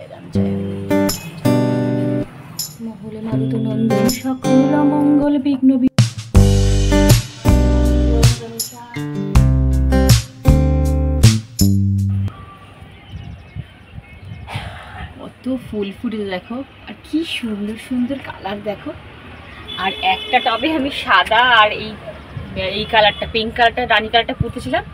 জয় রাম জয় মহলে মারুত নন্দন সকল মঙ্গল বিঘ্ন কত ফুল ফুটেছে দেখো, আর কি সুন্দর সুন্দর কালার দেখো। আর একটা টবে আমি সাদা আর এই কালারটা পিঙ্ক কালারটা রানী কালারটা পুঁতেছিলাম,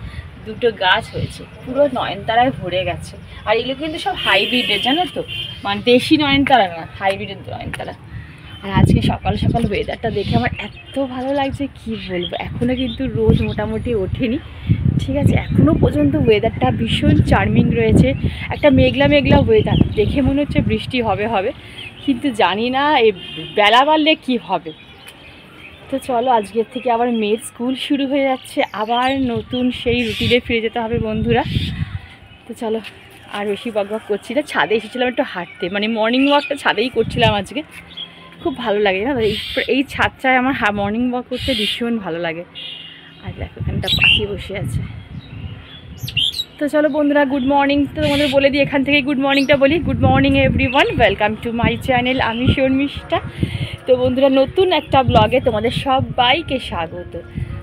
দুটো গাছ হয়েছে, পুরো নয়নতারায় ভরে গেছে। আর এগুলো কিন্তু সব হাইব্রিডের, জানো তো, মানে দেশি নয়নতারা না, হাইব্রিডের নয়নতারা। আর আজকে সকাল সকাল ওয়েদারটা দেখে আমার এত ভালো লাগছে কি বলবো। এখনও কিন্তু রোদ মোটামুটি ওঠেনি, ঠিক আছে, এখনও পর্যন্ত ওয়েদারটা ভীষণ চার্মিং রয়েছে। একটা মেঘলা মেঘলা ওয়েদার, দেখে মনে হচ্ছে বৃষ্টি হবে হবে, কিন্তু জানি না এই বেলা বাড়লে কী হবে। তো চলো, আজকের থেকে আবার মেয়ের স্কুল শুরু হয়ে যাচ্ছে, আবার নতুন সেই রুটিনে ফিরে যেতে হবে বন্ধুরা। তো চলো, আর বেশি বক বক করছি না। ছাদে এসেছিলাম একটু হাঁটতে, মানে মর্নিং ওয়াকটা ছাদেই করছিলাম আজকে, খুব ভালো লাগে না এই ছাদটায় আমার মর্নিং ওয়াক করতে ভীষণ ভালো লাগে। আর দেখো এখানটা পাখি বসে আছে। তো চলো বন্ধুরা, গুড মর্নিং। তো তোমাদের বলে দিই, এখান থেকে গুড মর্নিংটা বলি। Good morning everyone, welcome to my channel, আমি শর্মিষ্ঠা। তো বন্ধুরা, নতুন একটা ব্লগে তোমাদের সবাইকে স্বাগত।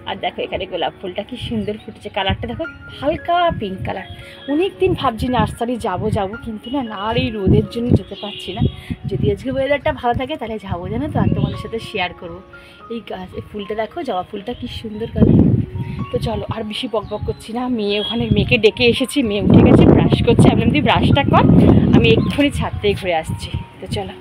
আর দেখো এখানে গোলাপ ফুলটা কি সুন্দর ফুটেছে, কালারটা দেখো হালকা পিঙ্ক কালার। অনেক দিন ভাবছি নার্সারি যাবো কিন্তু না আর এই রোদের জন্য যেতে পারছি না। যদি আজকে ওয়েদারটা ভালো থাকে তাহলে যাবো, জানো তো, আর তোমাদের সাথে শেয়ার করবো। এই গাছ, এই ফুলটা দেখো, জবা ফুলটা কি সুন্দর কালার। তো চলো, আর বেশি বক বক করছি না। মেয়েকে ডেকে এসেছি, মেয়ে উঠে গেছে, ব্রাশ করছে। আমি যদি ব্রাশটা কর, আমি এক্ষুনি ছাদ থেকে ঘুরে আসছি। তো চলো।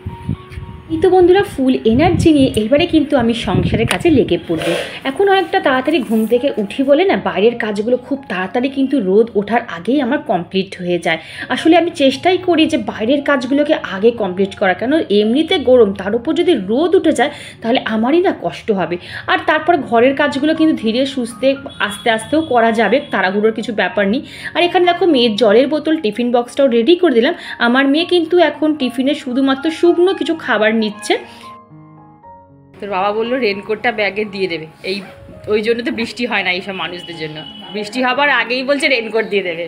এই তো বন্ধুরা, ফুল এনার্জি নিয়ে এইবারে কিন্তু আমি সংসারের কাছে লেগে পড়বো। এখন অনেকটা তাড়াতাড়ি ঘুম থেকে উঠি বলে না, বাইরের কাজগুলো খুব তাড়াতাড়ি কিন্তু রোদ ওঠার আগেই আমার কমপ্লিট হয়ে যায়। আসলে আমি চেষ্টাই করি যে বাইরের কাজগুলোকে আগে কমপ্লিট করা, কেন এমনিতে গরম, তার উপর যদি রোদ উঠে যায় তাহলে আমারই না কষ্ট হবে। আর তারপর ঘরের কাজগুলো কিন্তু ধীরে সুস্থে আস্তে আস্তেও করা যাবে, তাড়াহুড়োর কিছু ব্যাপার নেই। আর এখানে দেখো মেয়ের জলের বোতল, টিফিন বক্সটাও রেডি করে দিলাম। আমার মেয়ে কিন্তু এখন টিফিনে শুধুমাত্র শুকনো কিছু খাবার নিচ্ছে। তোর বাবা বললো রেনকোটটা ব্যাগে দিয়ে দেবে, ওই জন্য তো বৃষ্টি হয় না এইসব মানুষদের জন্য। বৃষ্টি হবার আগেই বলছে রেনকোট দিয়ে দেবে।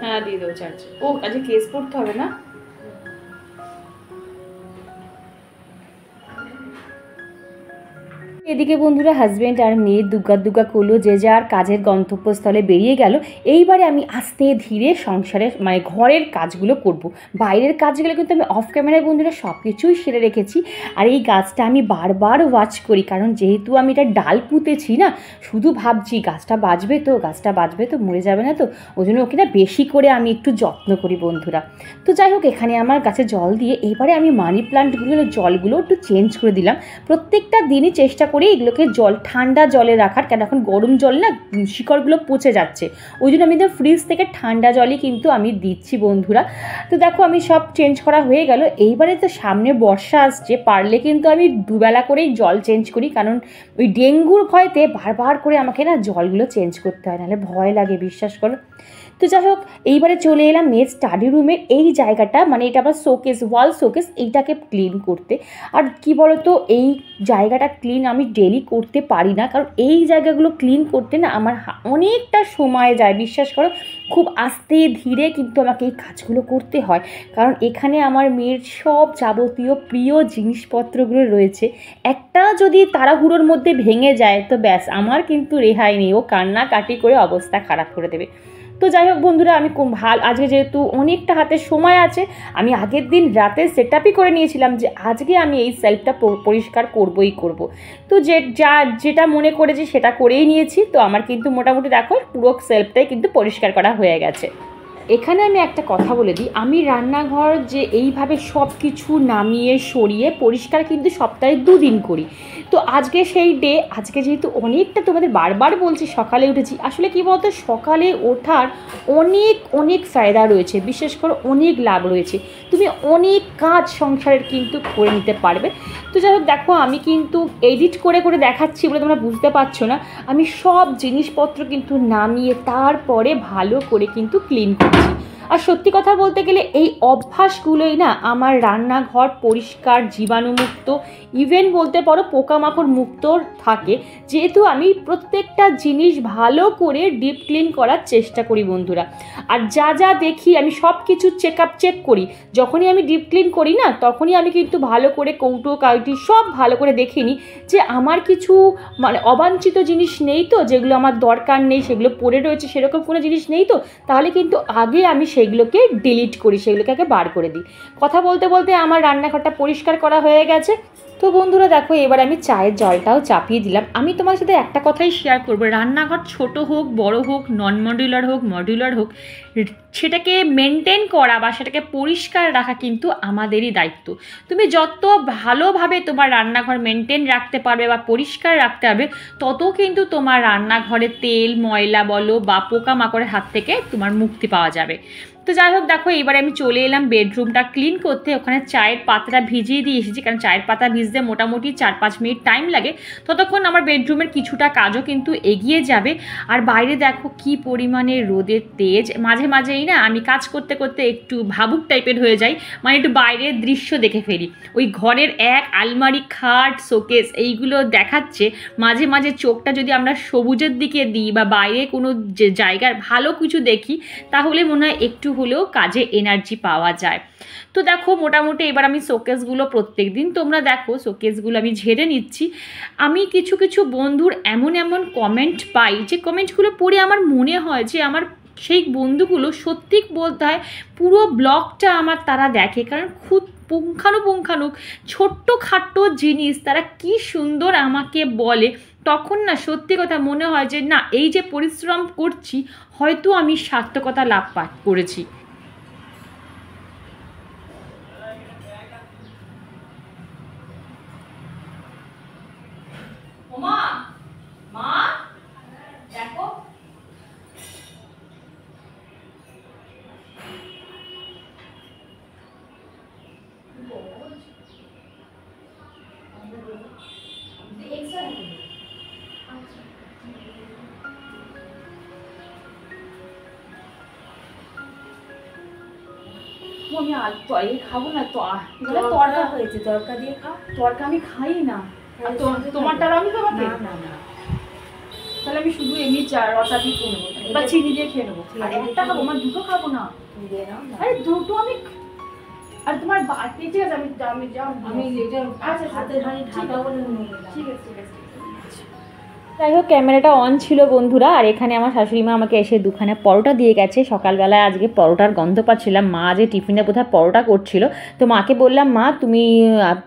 হ্যাঁ দিয়ে দেবো চার্জ। ও আজকে কেস পড়তে হবে না। এদিকে বন্ধুরা, হাজব্যান্ড আর মেয়ে দুগ্গা করলো, যে যার কাজের গন্তব্যস্থলে বেরিয়ে গেল। এইবারে আমি আস্তে ধীরে সংসারের মানে ঘরের কাজগুলো করব। বাইরের কাজগুলো কিন্তু আমি অফ ক্যামেরায় বন্ধুরা সব কিছুই সেরে রেখেছি। আর এই গাছটা আমি বারবার ওয়াচ করি, কারণ যেহেতু আমি এটা ডাল পুঁতেছি না, শুধু ভাবছি গাছটা বাঁচবে তো মরে যাবে না তো, ওই জন্য ওকে না বেশি করে আমি একটু যত্ন করি বন্ধুরা। তো যাই হোক, এখানে আমার গাছে জল দিয়ে এইবারে আমি মানি প্লান্টগুলো জলগুলো একটু চেঞ্জ করে দিলাম। প্রত্যেকটা দিনই চেষ্টা করি এগুলোকে ঠান্ডা জলে রাখার, কেন এখন গরম জল না শিকড়গুলো পচে যাচ্ছে, ওই জন্য আমি ফ্রিজ থেকে ঠান্ডা জলই কিন্তু আমি দিচ্ছি বন্ধুরা। তো দেখো আমি সব চেঞ্জ করা হয়ে গেল। এইবারে তো সামনে বর্ষা আসছে, পারলে কিন্তু আমি দুবেলা করেই জল চেঞ্জ করি, কারণ ওই ডেঙ্গুর ভয়তে বারবার করে আমাকে না জলগুলো চেঞ্জ করতে হয়, নাহলে ভয় লাগে, বিশ্বাস করো। তো যাই হোক, এইবারে চলে এলাম মেয়ের স্টাডি রুমের এই জায়গাটা, মানে এটা আবার শোকেস, ওয়াল শোকেস, এইটাকে ক্লিন করতে। আর কি বলতো, এই জায়গাটা ক্লিন আমি ডেলি করতে পারি না, কারণ এই জায়গাগুলো ক্লিন করতে না আমার অনেকটা সময় যায়, বিশ্বাস করো। খুব আস্তে ধীরে কিন্তু আমাকে এই কাজগুলো করতে হয়, কারণ এখানে আমার মেয়ের সব যাবতীয় প্রিয় জিনিসপত্রগুলো রয়েছে। একটা যদি তাড়াহুড়োর মধ্যে ভেঙে যায় তো ব্যাস, আমার কিন্তু রেহাই নেই, ও কান্নাকাটি করে অবস্থা খারাপ করে দেবে। তো যাই হোক বন্ধুরা, আমি আজকে যেহেতু অনেকটা হাতে সময় আছে, আমি আগের দিন রাতে সেট আপই করে নিয়েছিলাম যে আজকে আমি এই সেলফটা পরিষ্কার করবই করব। তো যেটা মনে করেছি সেটা করেই নিয়েছি। তো আমার কিন্তু মোটামুটি দেখো পুরো সেলফটাই কিন্তু পরিষ্কার করা হয়ে গেছে। এখানে আমি একটা কথা বলে দিই, আমি রান্নাঘর যে এইভাবে সব কিছু নামিয়ে সরিয়ে পরিষ্কার কিন্তু সপ্তাহে 2 দিন করি। তো আজকে সেই ডে, আজকে যেহেতু অনেকটা তোমাদের বারবার বলছি সকালে উঠেছি, আসলে কী বলতো, সকালে ওঠার অনেক ফায়দা রয়েছে, বিশেষ করে অনেক লাভ রয়েছে, তুমি অনেক কাজ সংসারের কিন্তু করে নিতে পারবে। তো যাই হোক দেখো, আমি কিন্তু এডিট করে দেখাচ্ছি বলে তোমরা বুঝতে পারছো না, আমি সব জিনিসপত্র কিন্তু নামিয়ে তারপরে ভালো করে কিন্তু ক্লিন করছি। আর সত্যি কথা বলতে গেলে এই অভ্যাসগুলোই না আমার রান্নাঘর পরিষ্কার জীবাণুমুক্ত, ইভেন বলতে পারো পোকামাকড় মুক্ত থাকে, যেহেতু আমি প্রত্যেকটা জিনিস ভালো করে ডিপ ক্লিন করার চেষ্টা করি বন্ধুরা। আর যা যা দেখি আমি সব কিছু চেক করি। যখনই আমি ডিপ ক্লিন করি না, তখনই আমি কিন্তু ভালো করে কৌটো কাউটি সব ভালো করে দেখে নিই যে আমার কিছু মানে অবাঞ্ছিত জিনিস নেই তো, যেগুলো আমার দরকার নেই, সেগুলো পড়ে রয়েছে সেরকম কোনো জিনিস নেই তো, তাহলে কিন্তু আগে আমি সেগুলোকে ডিলিট করি, সেগুলোকে আগে বার করে দিই। কথা বলতে বলতে আমার রান্নাঘরটা পরিষ্কার করা হয়ে গেছে। তো বন্ধুরা দেখো, এবার আমি চায়ের জলটাও চাপিয়ে দিলাম। আমি তোমার সাথে একটা কথাই শেয়ার করবো, রান্নাঘর ছোট হোক বড় হোক, নন মডিউলার হোক মডিউলার হোক, সেটাকে মেনটেন করা বা সেটাকে পরিষ্কার রাখা কিন্তু আমাদেরই দায়িত্ব। তুমি যত ভালোভাবে তোমার রান্নাঘর মেনটেন রাখতে পারবে বা পরিষ্কার রাখতে পারবে, তত কিন্তু তোমার রান্নাঘরে তেল ময়লা বলো বা পোকামাকড়ের হাত থেকে তোমার মুক্তি পাওয়া যাবে। তো যাই হোক দেখো, এবারে আমি চলে এলাম বেডরুমটা ক্লিন করতে। ওখানে চায়ের পাতাটা ভিজিয়ে দিয়ে এসেছি, কারণ চায়ের পাতা ভিজতে মোটামুটি 4-5 মিনিট টাইম লাগে। ততক্ষণ আমার বেডরুমের কিছুটা কাজও কিন্তু এগিয়ে যাবে। আর বাইরে দেখো কি পরিমাণে রোদের তেজ। মাঝে মাঝেই না আমি কাজ করতে করতে একটু ভাবুক টাইপের হয়ে যাই, মানে একটু বাইরের দৃশ্য দেখে ফেলি। ওই ঘরের আলমারি, খাট, শোকেস এইগুলো দেখাচ্ছে। মাঝে মাঝে চোখটা যদি আমরা সবুজের দিকে দিই বা বাইরে কোনো যে জায়গার ভালো কিছু দেখি, তাহলে মনে হয় একটু হলেও কাজে এনার্জি পাওয়া যায়। তো দেখো মোটামুটি এবার আমি শোকেসগুলো প্রত্যেক দিন তোমরা দেখো শোকেসগুলো আমি ঝেড়ে নিচ্ছি। আমি কিছু কিছু বন্ধুর এমন এমন কমেন্ট পাই, যে কমেন্টগুলো পড়ে আমার মনে হয় যে আমার সেই বন্ধুগুলো সত্যি বলতে হয় পুরো ব্লগটা আমার তারা দেখে, কারণ খুব পুঙ্খানুপুঙ্খানুক ছোট্ট খাট্ট জিনিস তারা কি সুন্দর আমাকে বলে। তখন না সত্যি কথা মনে হয় যে না, এই যে পরিশ্রম করছি হয়তো আমি সার্থকতা লাভ করেছি। ওমা মা দেখো, আমি খাবো না তো, তরকা হয়েছে, তরকা দিয়ে খাও। তরকা আমি খাই না, তোমারটা আমি খাবো না। তাহলে আমি শুধু এমনি রসা দিয়ে খেয়ে নেবো বা চিনি দিয়ে খেয়ে নেবো। একটা খাবো, আমার দুটো খাবো না। আরে দুটো আমি, আর তোমার ঠিক আছে আমি আচ্ছা হাতের হাঁড়ি ঢাকা বলে ঠিক আছে ঠিক আছে। যাই হোক, ক্যামেরাটা অন ছিল বন্ধুরা। আর এখানে আমার শাশুড়ি মা আমাকে এসে দুখানা পরোটা দিয়ে গেছে। সকালবেলায় আজকে পরোটার গন্ধ পাচ্ছিলাম, মা যে টিফিনে বোধহয় পরোটা করছিল। তো মাকে বললাম, মা তুমি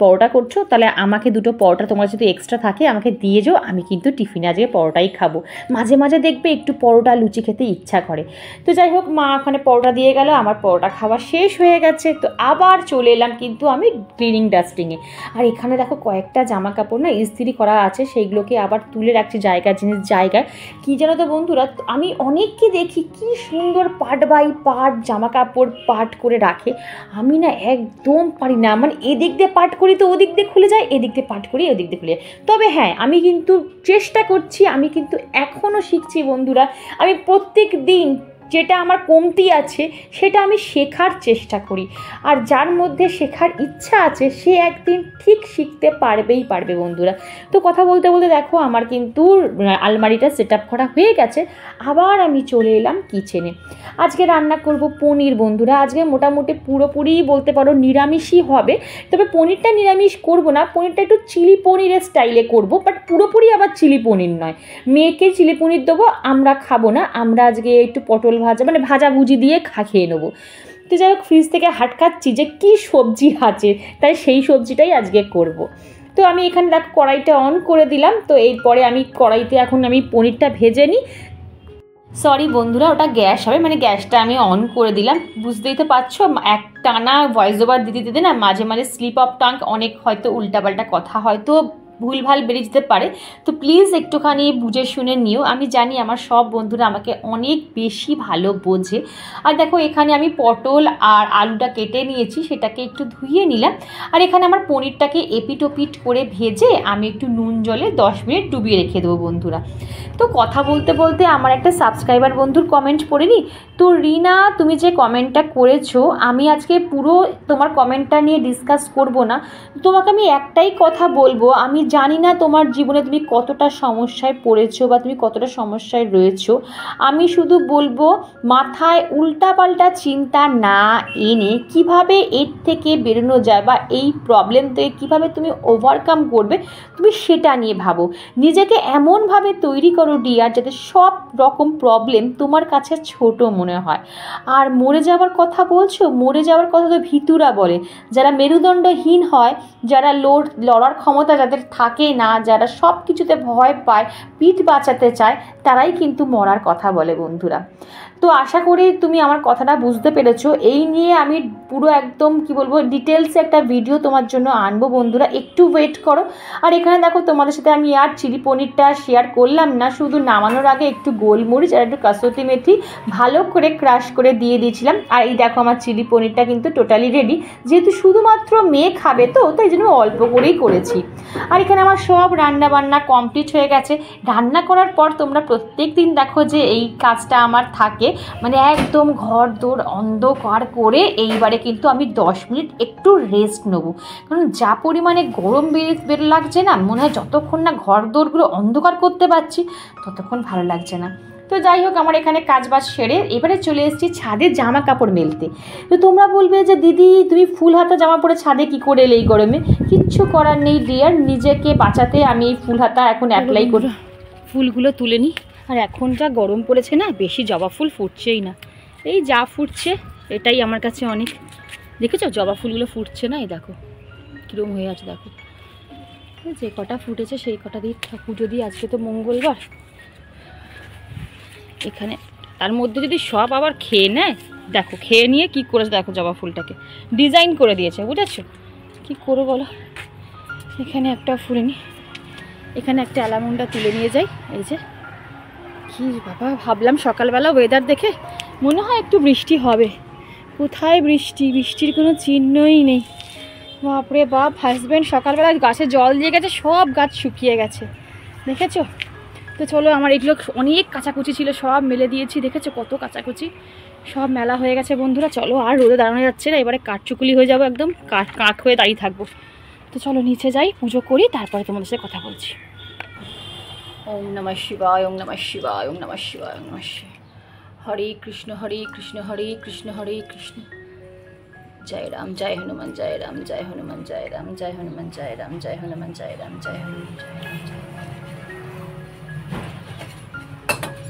পরোটা করছো, তাহলে আমাকে দুটো পরোটা তোমার যদি এক্সট্রা থাকে আমাকে দিয়ে যাও, আমি কিন্তু টিফিনে আজকে পরোটাই খাবো। মাঝে মাঝে দেখবে একটু পরোটা লুচি খেতে ইচ্ছা করে। তো যাই হোক, মা ওখানে পরোটা দিয়ে গেল, আমার পরোটা খাওয়া শেষ হয়ে গেছে। তো আবার চলে এলাম কিন্তু আমি ক্লিনিং ডাস্টিংয়ে। আর এখানে দেখো কয়েকটা জামা কাপড় না ইস্ত্রি করা আছে, সেইগুলোকে আবার তুলে রাখছি জায়গায়। কি জানো তো বন্ধুরা, আমি অনেককে দেখি কি সুন্দর পার্ট বাই পার্ট জামা কাপড় পার্ট করে রাখে। আমি না একদম পারি না, মানে এদিক দিয়ে পার্ট করি তো ওদিক দিয়ে খুলে যায়, এদিক দিয়ে পার্ট করি ওদিক দিয়ে খুলে যায়। তবে হ্যাঁ, আমি কিন্তু চেষ্টা করছি, আমি কিন্তু এখনও শিখছি বন্ধুরা। আমি প্রত্যেক দিন যেটা আমার কমতি আছে সেটা আমি শেখার চেষ্টা করি। আর যার মধ্যে শেখার ইচ্ছা আছে সে একদিন ঠিক শিখতে পারবে বন্ধুরা। তো কথা বলতে বলতে দেখো আমার কিন্তু আলমারিটা সেট আপ করা হয়ে গেছে। আবার আমি চলে এলাম কিচেনে। আজকে রান্না করব পনির বন্ধুরা। আজকে মোটামুটি পুরোপুরি বলতে পারো নিরামিষই হবে, তবে পনিরটা নিরামিষ করব না, পনিরটা একটু চিলি পনিরের স্টাইলে করব, বাট পুরোপুরি আবার চিলি পনির নয়। মেয়েকে চিলি পনির দেবো, আমরা খাবো না, আমরা আজকে একটু পটল ভাজা মানে ভাজাভুজি দিয়ে খেয়ে নেবো। তো যাই হোক, ফ্রিজ থেকে হাটকাচ্ছি যে কী সবজি আছে, তাই সেই সবজিটাই আজকে করব। তো আমি এখানে দেখো কড়াইটা অন করে দিলাম। তো এরপরে আমি কড়াইতে এখন আমি পনিরটা ভেজে নিই। সরি বন্ধুরা, ওটা গ্যাস হবে, মানে গ্যাসটা আমি অন করে দিলাম। বুঝতেই তো পারছো, এক টানা ভয়েস ওভার দিতে না মাঝে মাঝে স্লিপ অফ টাং, অনেক হয়তো উল্টাপাল্টা কথা হয়তো ভুলভাল বেরিয়ে যেতে পারে, তো প্লিজ একটুখানি বুঝে শুনে নিও। আমি জানি আমার সব বন্ধুরা আমাকে অনেক বেশি ভালো বোঝে। আর দেখো এখানে আমি পটল আর আলুটা কেটে নিয়েছি, সেটাকে একটু ধুয়ে নিলাম। আর এখানে আমার পনিরটাকে এপিটোপিট করে ভেজে আমি একটু নুন জলে 10 মিনিট ডুবিয়ে রেখে দেবো বন্ধুরা। তো কথা বলতে বলতে আমার একটা সাবস্ক্রাইবার বন্ধুর কমেন্ট পড়ে নি। তো রিনা, তুমি যে কমেন্টটা করেছো, আমি আজকে পুরো তোমার কমেন্টটা নিয়ে ডিসকাস করব না। তোমাকে আমি একটাই কথা বলবো, আমি জানি না তোমার জীবনে তুমি কতটা সমস্যায় পড়েছো বা তুমি কতটা সমস্যায় রয়েছো। আমি শুধু বলবো মাথায় উল্টাপাল্টা চিন্তা না এনে কিভাবে এর থেকে বেরোনো যায় বা এই প্রবলেম থেকে কীভাবে তুমি ওভারকাম করবে, তুমি সেটা নিয়ে ভাবো। নিজেকে এমনভাবে তৈরি করো ডিয়ার যাতে সব রকম প্রবলেম তোমার কাছে ছোট মনে হয়। আর মরে যাওয়ার কথা বলছো, মরে যাওয়ার কথা তো ভিতুরা বলে। যারা মেরুদণ্ডহীন হয়, যারা লড়ার ক্ষমতা যাদের থাকে না, যারা সব কিছুতে ভয় পায়, পিঠ বাঁচাতে চায়, তারাই কিন্তু মরার কথা বলে বন্ধুরা। তো আশা করি তুমি আমার কথাটা বুঝতে পেরেছো। এই নিয়ে আমি পুরো একদম কি বলবো ডিটেলসে একটা ভিডিও তোমার জন্য আনবো বন্ধুরা, একটু ওয়েট করো। আর এখানে দেখো তোমাদের সাথে আমি আর চিলি পনিরটা শেয়ার করলাম না, শুধু নামানোর আগে একটু গোলমরিচ আর একটু কাসুরি মেথি ভালো করে ক্রাশ করে দিয়ে দিয়েছিলাম। আর এই দেখো আমার চিলি পনিরটা কিন্তু টোটালি রেডি, যেহেতু শুধুমাত্র মেয়ে খাবে তো তাই জন্য অল্প করেই করেছি। আর এখানে আমার সব রান্না বান্না কমপ্লিট হয়ে গেছে। রান্না করার পর তোমরা প্রত্যেক দিন দেখো যে এই কাজটা আমার থাকে, মানে একদম ঘর দোর অন্ধকার করে এইবারে কিন্তু আমি 10 মিনিট একটু রেস্ট নেবো, কারণ যা পরিমাণে গরম বের লাগছে না, মনে হয় যতক্ষণ না ঘর দোরগুলো অন্ধকার করতে পারছি ততক্ষণ ভালো লাগছে না। তো যাই হোক, আমার এখানে কাজবাজ সেরে এবারে চলে এসেছি ছাদে জামা কাপড় মেলতে। তো তোমরা বলবে যে দিদি তুমি ফুল হাতা জামা পরে ছাদে কী করে এলে এই গরমে? কিচ্ছু করার নেই ডিয়ার, নিজেকে বাঁচাতে আমি এই ফুল হাতা এখন অ্যাপ্লাই করি। ফুলগুলো তুলে নিই। আর এখন যা গরম পড়েছে না, বেশি জবা ফুল ফুটছেই না। এই যা ফুটছে এটাই আমার কাছে অনেক। দেখেছো জবা ফুলগুলো ফুটছে না, এই দেখো কীরকম হয়ে আছে, দেখো যে কটা ফুটেছে সেই কটা দিয়ে পুজো দিয়ে, আজকে তো মঙ্গলবার। এখানে তার মধ্যে যদি সব আবার খেয়ে নেয়, দেখো খেয়ে নিয়ে কী করেছে, দেখো জবা ফুলটাকে ডিজাইন করে দিয়েছে, বুঝেছো? কী করো বলো। এখানে একটা ফুলেনি, এখানে একটা অ্যালামন্ডা তুলে নিয়ে যাই। এই যে কি বাবা, ভাবলাম সকালবেলা ওয়েদার দেখে মনে হয় একটু বৃষ্টি হবে, কোথায় বৃষ্টি? বৃষ্টির কোনো চিহ্নই নেই। বাপরে বাপ, হাজব্যান্ড সকালবেলা গাছে জল দিয়ে গেছে, সব গাছ শুকিয়ে গেছে, দেখেছো? তো চলো, আমার এগুলো অনেক কাচাকুচি ছিল, সব মেলে দিয়েছি। দেখেছো কত কাচাকুচি, সব মেলা হয়ে গেছে বন্ধুরা। চলো, আর রোদে দাঁড়ানো যাচ্ছে না, এবারে কাঠচুকুলি হয়ে যাবো, একদম কাক হয়ে দাঁড়িয়ে থাকবো। তো চলো নিচে যাই, পুজো করি, তারপরে তোমাদের সাথে কথা বলছি। ওম নমঃ শিবায়, ওম নমঃ শিবায়, ওম নমঃ শিবায়, ওম নমঃ শিবায়। হরে কৃষ্ণ হরে কৃষ্ণ, হরে কৃষ্ণ হরে কৃষ্ণ। জয় রাম, জয় হনুমান, জয় রাম, জয় হনুমান, জয় রাম, জয় হনুমান, জয় রাম, জয় হনুমান, জয় রাম, জয় হনুমান, জয় রাম, জয়।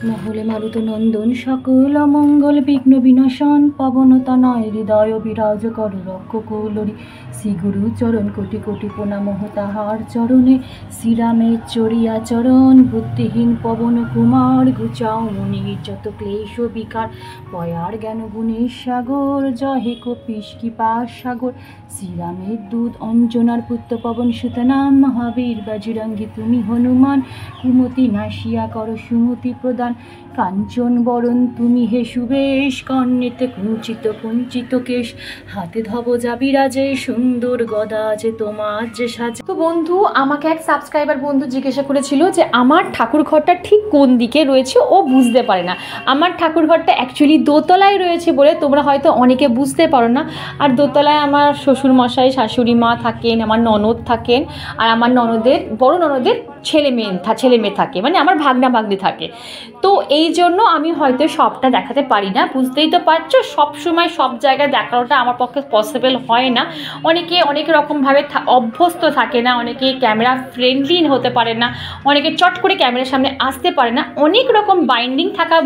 মহলে মারুত নন্দন সকল মঙ্গল বিঘ্ন বিনাশন, পবনতনয় হৃদয় বিরাজ কর রক্ষকুলরি। শ্রী গুরু চরণ কোটি কোটি প্রণাম তাহার চরণে, শ্রীরামের চরিয়া চরণ বুদ্ধিহীন পবন কুমার। ঘুচাও মনির যত ক্লেশ বিকার, পয়ার জ্ঞান গুণের সাগর। জয় হে কপিশ কৃপা সাগর, শ্রীরামের দূত অঞ্জনার পুত্র পবন সুতনাম। মহাবীর বাজরঙ্গী তুমি হনুমান, কুমতি নাশিয়া কর সুমতি প্রদান। কাঞ্চন বরণ তুমি হে সুবেশ, কর্ণেতে কুঞ্চিত কুঞ্চিত কেশ। হাতে ধবজা বিরাজে, সুন্দর গদা আছে তোমার যে সাজে। তো বন্ধু, আমাকে এক সাবস্ক্রাইবার বন্ধু জিজ্ঞাসা করেছিল যে আমার ঠাকুর ঘরটা ঠিক কোন দিকে রয়েছে, ও বুঝতে পারে না। আমার ঠাকুর ঘরটা অ্যাকচুয়ালি দোতলায় রয়েছে বলে তোমরা হয়তো অনেকে বুঝতে পারো না। আর দোতলায় আমার শ্বশুর মশাই শাশুড়ি মা থাকেন, আমার ননদ থাকেন, আর আমার ননদের বড় ননদের ছেলে মেয়ে থাকে, মানে আমার ভাগনা ভাগ্নি থাকে। তো এই জন্য আমি হয়তো সবটা দেখাতে পারি না, বুঝতেই তো পারছো। সব সময় সব জায়গায় দেখানোটা আমার পক্ষে পসিবল হয় না। অনেকে অনেক রকমভাবে অভ্যস্ত থাকে না, অনেকে ক্যামেরা ফ্রেন্ডলি হতে পারে না, অনেকে চট করে ক্যামেরার সামনে আসতে পারে না, অনেক রকম বাইন্ডিং থাকা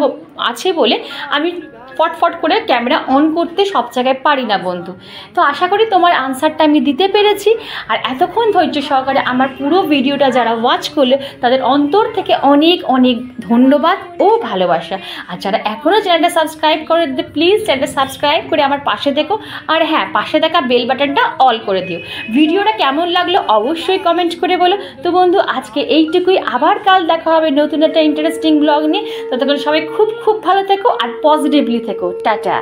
আছে বলে আমি ফটফট করে ক্যামেরা অন করতে সব জায়গায় পারি না বন্ধু। তো আশা করি তোমার আনসারটা আমি দিতে পেরেছি। আর এতক্ষণ ধৈর্য সহকারে আমার পুরো ভিডিওটা যারা ওয়াচ করলে তাদের অন্তর থেকে অনেক অনেক ধন্যবাদ ও ভালোবাসা। আর যারা এখনও চ্যানেলটা সাবস্ক্রাইব করে দিতে প্লিজ চ্যানেলটা সাবস্ক্রাইব করে আমার পাশে দেখো। আর হ্যাঁ, পাশে দেখা বেল বাটনটা অল করে দিও। ভিডিওটা কেমন লাগলো অবশ্যই কমেন্ট করে বলো। তো বন্ধু আজকে এইটুকুই, আবার কাল দেখা হবে নতুন একটা ইন্টারেস্টিং ব্লগ নিয়ে। ততক্ষণ সবাই খুব খুব ভালো থেকো আর পজিটিভলি থেকো। টাটা।